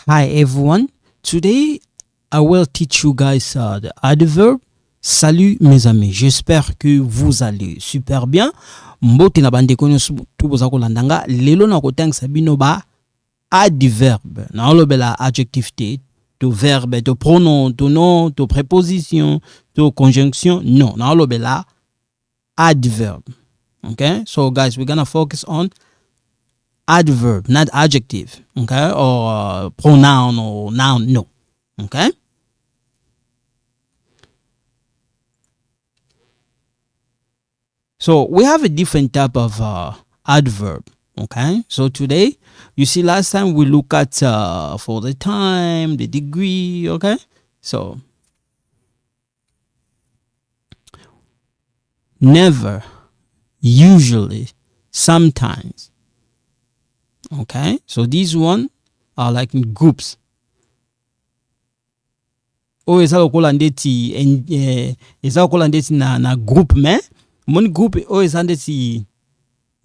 Hi everyone. Today I will teach you guys the adverb. Salut mes amis. J'espère que vous allez super bien. Mbote na bandeko nyonso tuboza kolandanga lelo na kotangisa bino ba adverb. Na olobela adjective te, to verbe, to pronom, to nom, to préposition, to conjonction. No, na olobela adverb. Okay? So guys, we're gonna focus on adverb, not adjective, okay, or pronoun or noun, no, okay. So we have a different type of adverb, okay. So today, you see, last time we look at for the time, the degree, okay. So never, usually, sometimes. Okay, so these one are like in groups. Eza lokola ndeti na group me mon group eza ndeti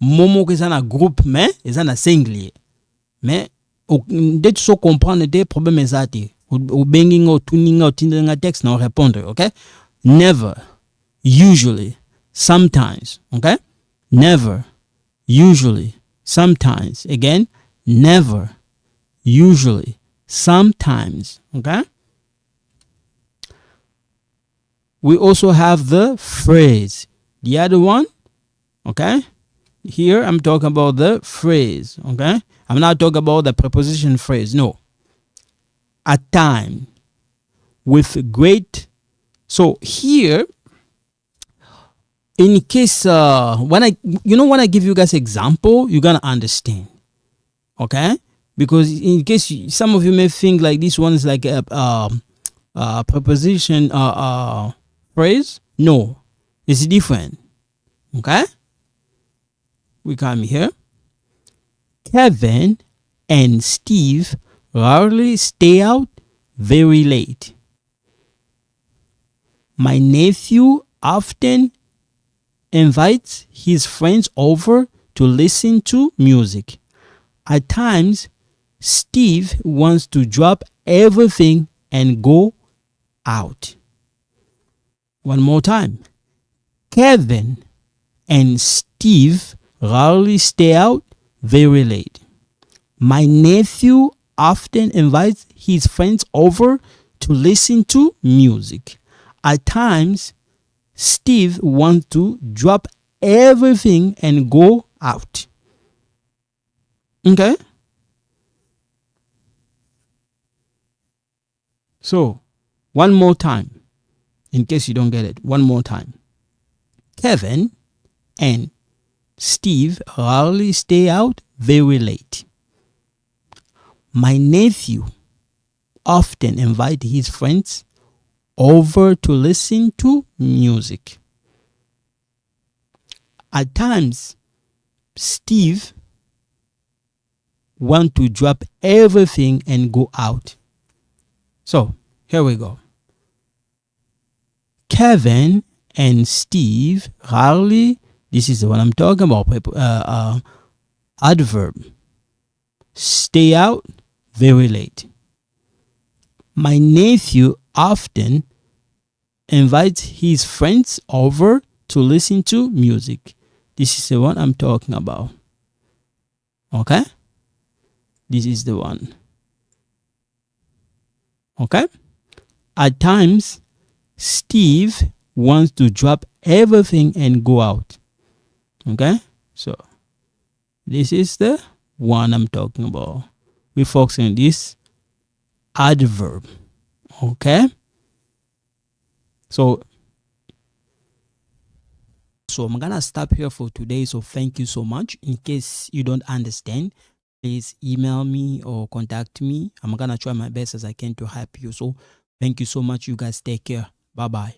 momo eza na group me eza na singulier mais ndeti so comprendre des problèmes ezati ou banging ou tuning ou tindinga text na répondre. Okay, never, usually, sometimes. Okay, never, usually, sometimes. Again, never, usually, sometimes. Okay. We also have the phrase. The other one, okay. Here I'm talking about the phrase. Okay. I'm not talking about the preposition phrase. No. At time, with great. So here, in case when I give you guys example, you're gonna understand. Okay, because in case some of you may think like this one is like a preposition phrase. No, it's different. Okay, we come here. Kevin and Steve rarely stay out very late. My nephew often invites his friends over to listen to music. At times, Steve wants to drop everything and go out. One more time. Kevin and Steve rarely stay out very late. My nephew often invites his friends over to listen to music. At times, Steve wants to drop everything and go out. Okay? So, one more time, in case you don't get it. One more time. Kevin and Steve rarely stay out very late. My nephew often invites his friends over to listen to music. At times, Steve wants to drop everything and go out. So, here we go. Kevin and Steve rarely, this is the one I'm talking about, adverb. Stay out very late. My nephew often invites his friends over to listen to music. This is the one I'm talking about. Okay? This is the one. Okay? At times, Steve wants to drop everything and go out. Okay? So, this is the one I'm talking about. We focus on this adverb. Okay? So I'm gonna stop here for today. So thank you so much. In case you don't understand, please email me or contact me. I'm gonna try my best as I can to help you. So thank you so much. You guys take care. Bye bye.